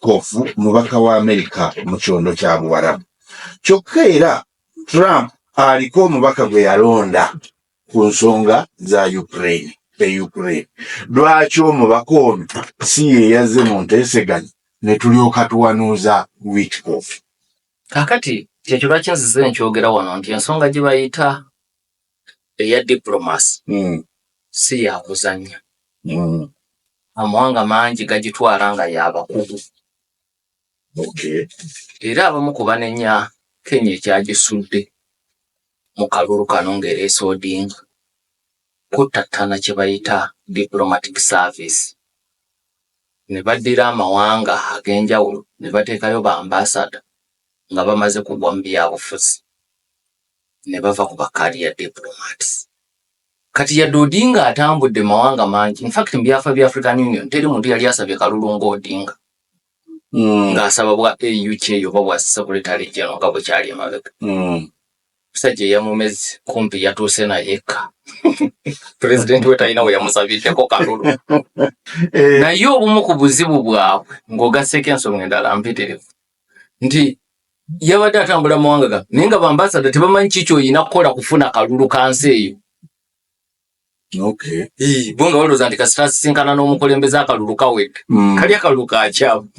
Witkoff mubaka wa Amerika mu kyondo kya Buwarabu. Kyokka era Trump aliko omubaka gwe yalonda ku nsonga za Ukraine. Lwaki omubaka ono si ye yazze mu nteeseganya ne tulyoka tuwanuuza Witkoff? Kakati kyekyo lwaki nzize nkyogera wano nti ensonga gye bayita eya diplomasi si ya kuzannya. Amawanga mangi gagitwala nga yabakugu. Era abamu kubanenya Kenya ekyagisudde mu kalulu kano ng'ereese Odinga kuttattana kye bayita diplomatic service. Ne baddira amawanga ag'enjawulo ne bateekayo ba ambassador nga bamaze kugwa mu byabufuzi ne bava ku career diplomats. Kati yadde Odinga atambudde mawanga mangi. In fact mbyafa bya African Union teri muntu yali asabye kalulu ngo Odinga. Ng'asaba bwa AUK yoba bwa Secretary General nga bwe kyali emabega. Musajja yamumezi kumpi yatuuse naye yekka. President we talina we yamusabiddeko kalulu. Naye obumu ku buzibu bwabwe ng'ogasseko ensonga endala mpitirivu nti yabadde atambula mawanga ga naye nga bambasada tebamanyi kiki oyina kukola kufuna kalulu kansi eyo. Bonga walooza nti kasita asisinkana n'omukulembeze akalulu kawedde. Kali akalulu kakyamu.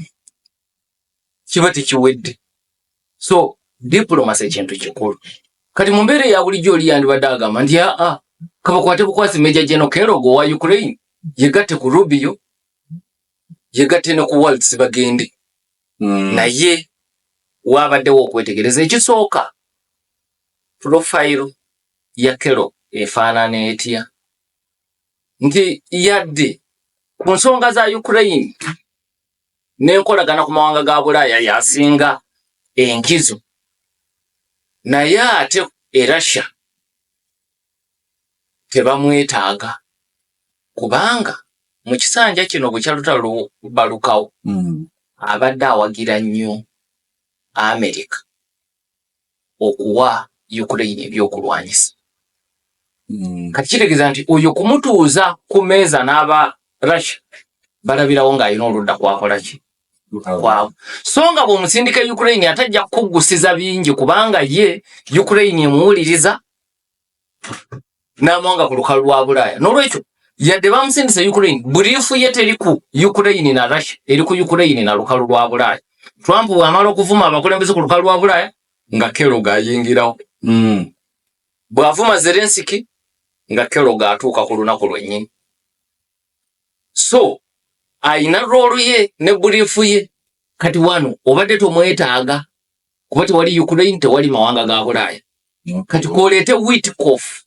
Kiba tekiwedde. So diplomasi ekintu kikulu. Kati mu mbeera ya bulijjo oli yandibadde agamba nti kabakwate bukwasi Major General Kerogo wa Ukraine yegatte ku Rubio yegatte ne ku Waltz bagende. Naye wabaddewo okwetegereza ekisooka profile ya Kerogo efaanana etya nti yadde ku nsonga za Ukraine n'enkolagana ku mawanga ga Bulaaya yasinga enkizo. Naye ate Russia tebamwetaaga kubanga mu kisanja kino bwe kyalutalo balukawo abadde awagira nnyo America okuwa Ukraine ebyokulwanyisa. Kati kitegeeza nti oyo kumutuuza ku meeza n'aba Russia balabirawo ng'alina oludda kwakola ki kwabo. So nga bw'omusindika Ukraine atajja kukuggusiza bingi kubanga ye Ukraine emuwuliriza n'amawanga ku lukalu lwa Bulaaya. N'olwekyo yadde bamusindisa Ukraine buriifu ye teri ku Ukraine na Russia eri ku Ukraine na lukalu lwa Bulaaya. Trump bw'amala okuvuma abakulembeze ku lukalu lwa Bulaaya nga Kerogo ayingirawo. Bw'avuma Zelensky nga Kerogo atuuka ku lunaku lwennyini. So ayina roolu ye ne buriifu ye. Kati wano obadde tomwetaaga kuba tewali Ukraine tewali mawanga ga Bulaaya. Kati kooleete Witkoff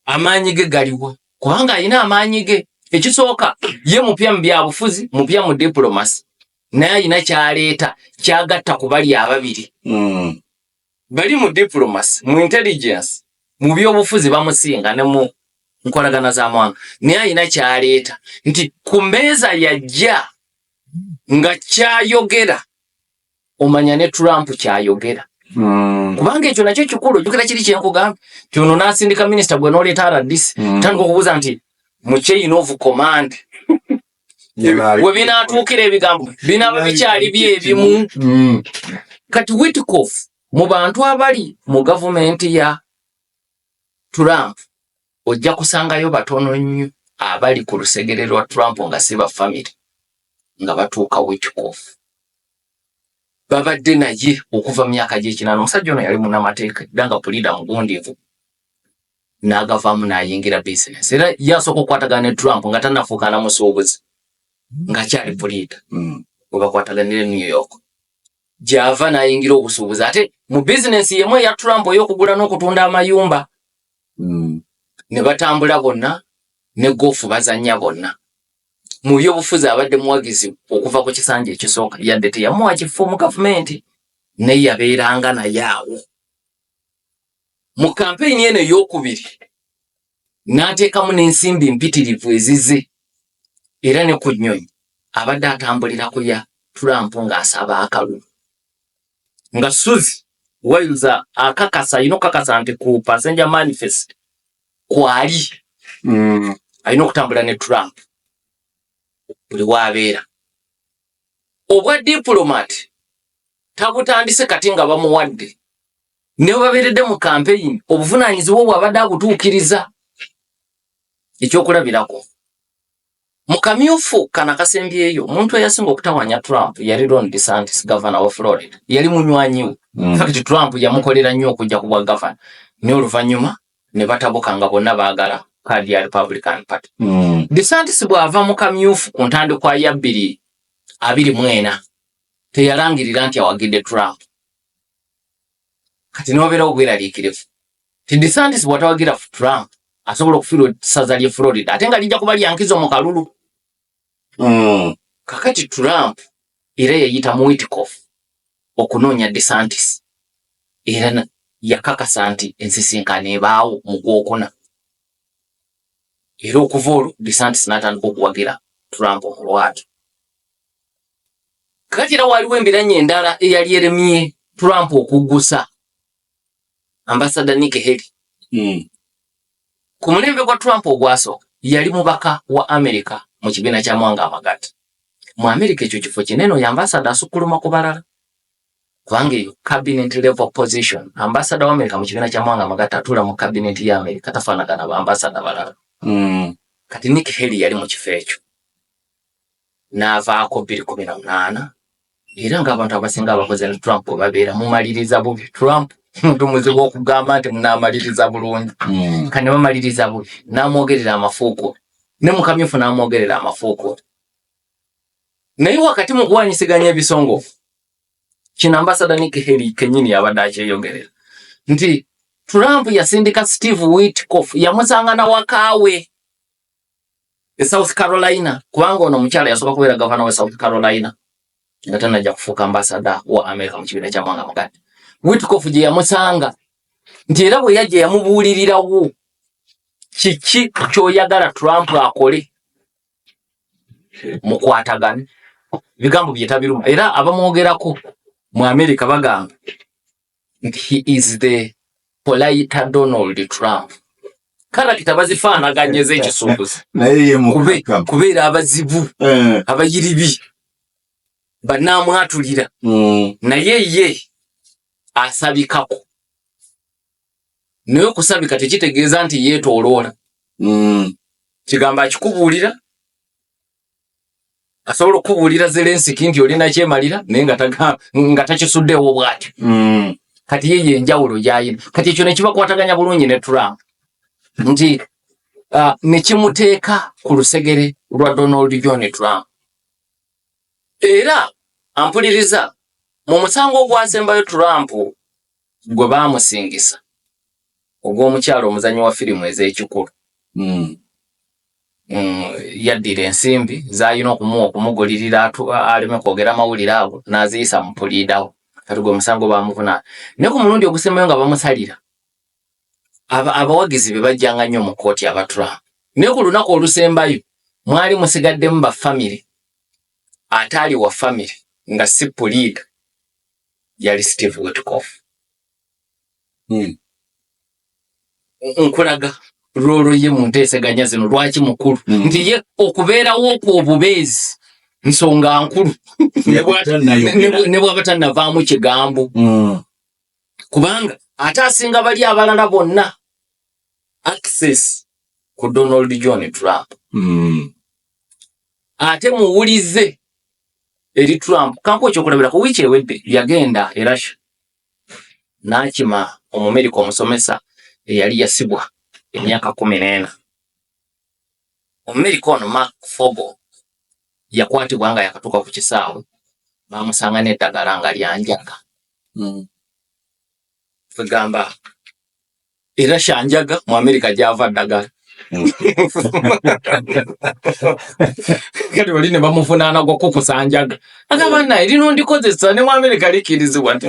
amaanyi ge galiwa kubanga ayina amaanyi ge. Ekisooka ye mupya mu byabufuzi mupya mu diplomasi naye ayina kyaleeta kyagatta ku bali ababiri. Bali mu diplomasi mu intelligence mu byobufuzi bamusinga ne mu nkolagana z'amawanga naye ayina kyaleeta nti ku mmeeza yajja nga kyayogera omanya ne Trump kyayogera. Kubanga ekyo nakyo kikulu jukira kiri kyenkugamba nti ono n'asindika minisita gwe n'oleeta RDC tandika okubuuza nti mu chain of command we binaatuukira ebigambo binaaba bikyali byebimu. Kati Witkoff mu bantu abali mu gavumenti ya Trump ojja kusangayo batono nnyo abali ku lusegere lwa Trump nga si ba family nga batuuka Witkoff. Babadde naye okuva mu myaka gy'ekinaana. Omusajja ono yali munnamateeka danga pulida mugundiivu n'agavaamu n'ayingira bizinesi era yasooka okukwatagana ne Trump nga tannafuuka namusuubuzi ng'akyali pulida we bakwataganira New York. Gy'ava n'ayingira obusuubuzi ate mu bizinesi yemu eya Trump ey'okugula n'okutunda amayumba. Ne batambula bonna ne goofu bazannya bonna. Mu byobufuzi abadde muwagizi okuva ku kisanja ekisooka yadde teyamuwa kifo mu gavumenti naye yabeeranga naye awo. Mu kampeyini eno ey'okubiri n'ateekamu n'ensimbi mpitirivu ezize era ne ku nnyonyi abadde atambulira ku ya Trump ng'asaba akalulu. Nga Suzy Wiles akakasa ayina okukakasa nti ku passenger manifest kwali ayina okutambula ne Trump buli waabeera. obwa diplomat tabutandise kati nga bamuwadde ne baberedde mu campaign obuvunaanyizibwa bwabadde abutuukiriza. Ekyokulabirako mu kamyufu kana kasembyeyo omuntu eyasinga okutawanya Trump yali Ron DeSantis, governor wa Florida. Yali munywanyi we. Fact Trump yamukolera nnyo okujja ku bwa governor. Ne oluvannyuma ne batabuka nga bonna baagala kadi ya Republican Party. DeSantis bw'ava mu kamyufu ku ntandikwa ya 2024 teyalangirira nti awagidde Trump. Kati nobeera obweraliikirivu. Ti DeSantis bw'atawagira Trump asobola okufiirwaessaza ly'e Florida ate nga lijja kuba lyankizo mu kalulu. Kakati Trump era yayita mu Witkoff okunoonya DeSantis era yakakasa nti ensisinkano ebaawo mu Gwokuna. Era okuva olwo DeSantis n'atandika okuwagira Trump mu lwatu. Kakati era waliwo embiranye endala eyali eremye Trump okuggusa Ambassador Nikki Haley. Ku mulembe gwa Trump ogwasooka yali mubaka wa America mu kibiina kya Mwanga Amagati. Mu America ekyo kifo kinene oyo ambassador asukkuluma ku balala. Kubanga eyo cabinet level position. Ambassador wa America mu kibiina kya Mwanga Amagati atuula mu cabinet ya America tafaanagana ba ambassador balala. Kati Nikki Haley yali mu kifo ekyo. N'avaako 2018 era ng'abantu abasinga abakoze ne Trump babeera mumaliriza bubi. Trump muntu muzibu okugamba nti munaamaliriza bulungi. Kane bamaliriza bubi. N'amwogerera amafuuko. Ne mu kamyufu n'amwogerera amafuuko. Naye wakati mu kuwanyisiganya ebisongo kino Ambassador Nikki Haley kennyini yabadde akyeyogerera nti Trump yasindika Steve Witkoff yamusanga na wakaawe e South Carolina kubanga ono omukyala yasooka kubeera gavana wa South Carolina nga tanajja kufuuka ambassador wa America mu kibiina kya Mwanga Amagati. Witkoff gye yamusanga nti era bwe yajja yamubuulirirawo kiki ky'oyagala Trump akole mukwatagane. Bigambo byetabiruma era abamwogerako mu America bagamba nti he is the polite Donald Trump. Karakita bazifaanaganyeza ekisuubuzi naye ye mukaka kubeera abazibu abayiribi bannaamwatulira naye ye asabikako. Naye okusabika tekitegeeza nti yeetooloola. Kigamba akikubuulira asobola okubuulira Zelensky nti olina kyemalira naye nga takisuddeewo bw'atyo. Kati ye enjawulo gy'ayina. Kati ekyo ne kibakwataganya bulungi ne Trump nti ne kimuteeka ku lusegere lwa Donald John Trump. Era ampuliriza mu musango ogwasembayo Trump gwe baamusingisa ogw'omukyalo omuzannyi wa firimu ez'ekikulu. Yaddira ensimbi z'alina okumuwa okumugulirira aleme kwogera amawulire ago n'aziyisa mu puliidawo. Kati gwe omusango baamuvunaana. Ne ku mulundi ogusembayo nga bamusalira abawagizi be bajjanga nnyo mu kkooti aba Trump. Naye ku lunaku olusembayo mwali musigaddemu baffamire ate ali wa famire nga si puliida yali Steve Witkoff. Nkulaga lwolwo ye mu nteeseganya zino lwaki mukulu nti ye okubeerawo okwo obubeezi nsonga nkulu ne bw'aba tannavaamu kigambo. Kubanga ate asinga bali abalala bonna access ku Donald John Trump. Ate muwulize eri Trump kampo ekyokulabira ku wiiki ewedde yagenda e Russia n'akima Omumerika omusomesa eyali yasibwa emyaka 14. Omumerika ono Mark Fogel yakwatibwa nga yakatuuka ku kisaawe baamusanga n'eddagala nga lyanjaga. Tugamba era shanjaga mu America gy'ava ddagala. Kati bali ne bamuvunaana gwa kukusanjaga. Agamba naye lino ndikozesa ne mu America likirizibwa nti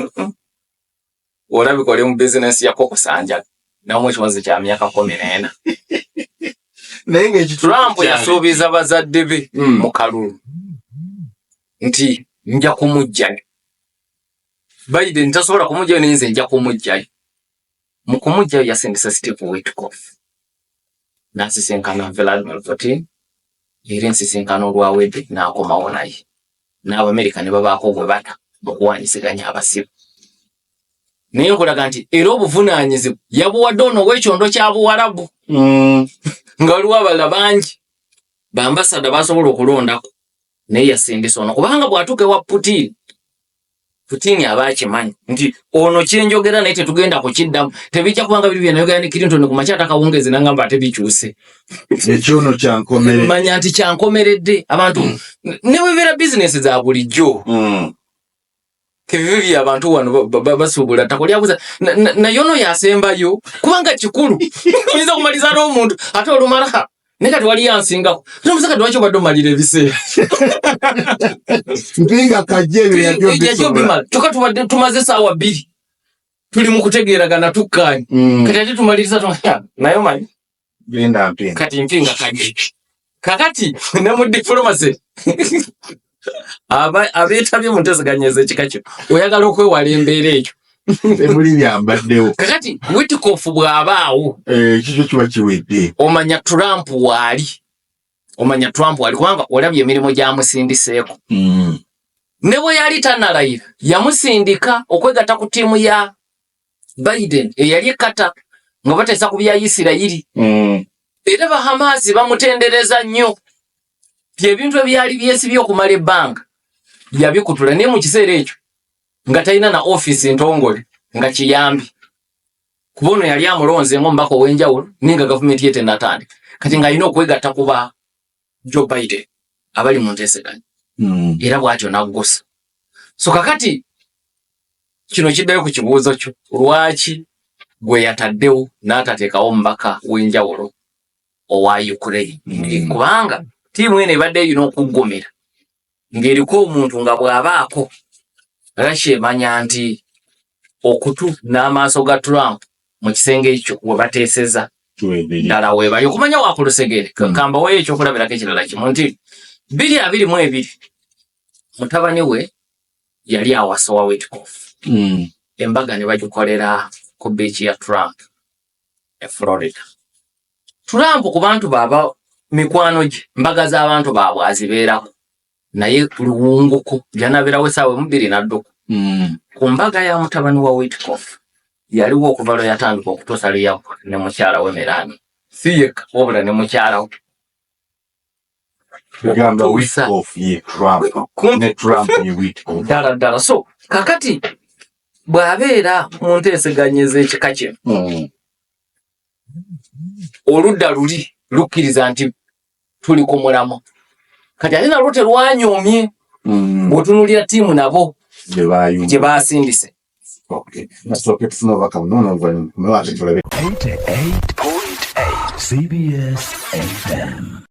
olabika oli mu bizinesi ya kukusanjaga namwe ekiwazi kya myaka 14. naye ng'ekituufu Trump yasuubiza bazadde be mu kalulu nti nja kumugjayo. Biden tasobola kumugjayo naye nze nja kumugjayo. Mu kumugjayo yasindisa Steve Witkoff n'asisinkana Vladimir Putin era ensisinkano olwawedde n'akomawo naye. n'Abamerika ne babaako bwe bata okuwanyisiganya abasibe. Naye nkulaga nti era obuvunaanyizibwa yabuwadde ono w'ekyondo kya Buwarabu. Nga waliwo abalala bangi bambasada basobola okulondako naye yasindisa ono kubanga bw'atuuka ewa Putin aba akimanyi nti ono kyenjogera naye tetugenda kukiddamu tebijja kubanga biri byenayogera ne Clinton ku makya atakawungezi nangamba ate bikyuse ekyono kyankomeredde manya nti kyankomeredde abantu ne webeera bizinesi za bulijjo kebibi abantu wano basuubula takolyabuza naye ono yasembayo kubanga kikulu oyinza kumaliza n'omuntu ate olumala ne kati wali yansingako nomusaka lwaki obadde omalira ebiseera mpinga kajjebyo yajobimala tuka tumaze essaawa 2 tuli mu kutegeeragana tukkaanye kati ate tumaliriza naye omanyi genda mpinga kati mpinga kajje kakati ne mu diplomacy abeetabye mu nteeseganyeza ekika kyo oyagala okwewala embeera ekyo temuli byambaddewo kakati Witkoff bw'abaawo ekikyo kiba kiwedde omanya Trump waali kubanga olabye emirimu gyamusindiseeko ne bwe yali tanalayira yamusindika okwegatta ku ttiimu ya Biden eyali ekkata nga bateesa ku bya Isirayiri era Bahamasi bamutendereza nnyo ebintu ebyali byesibye okumala ebbanga yabikutula naye mu kiseera ekyo nga talina na office ntongole nga kiyambi kuba ono yali amulonze ng'omubaka ow'enjawulo ninga gavumenti ye tennatandika kati ng'alina okwegatta kuba Joe Biden abali mu nteeseganya era bw'atyo n'aggosa so kakati kino kiddayo ku kibuuzo kyo lwaki gwe yataddewo n'atateekawo omubaka w'enjawulo owa Ukraine kubanga ttiimu eno ebadde erina okuggumira ng'eriko omuntu nga bw'abaako Russia emanya nti okutu n'amaaso ga Trump mu kisenge ekyo we bateeseza ddala weebali okumanya waakulusegere kambawo ekyokulabirako ekirala kimu nti 2022 mutabani we yali awasa wa Witkoff embaga ne bagikolera ku beach ya Trump e Florida. Trump ku bantu baaba mikwano gye mbaga z'abantu baabwe azibeerako naye luwunguko janabeerawo essaawa 2 n'adduka ku mbaga ya mutabani wa Witkoff yaliwo okuva lwe yatandika okutuusa lwe yagwa ne mukyala we Melania si yekka wabula ne mukyala we kugamba Witkoff ye Trump ye Witkoff ddala so kakati bw'abeera mu nteeseganyeza ekika kye oludda luli lukkiriza nti tuli ku mulamu kati ate nalwo terwanyoomye bw'otunuulira ttiimu nabo gye baasindise. Nasooke tufuna obubaka buno oluvannyuma tulabe 88.8 CBS FM.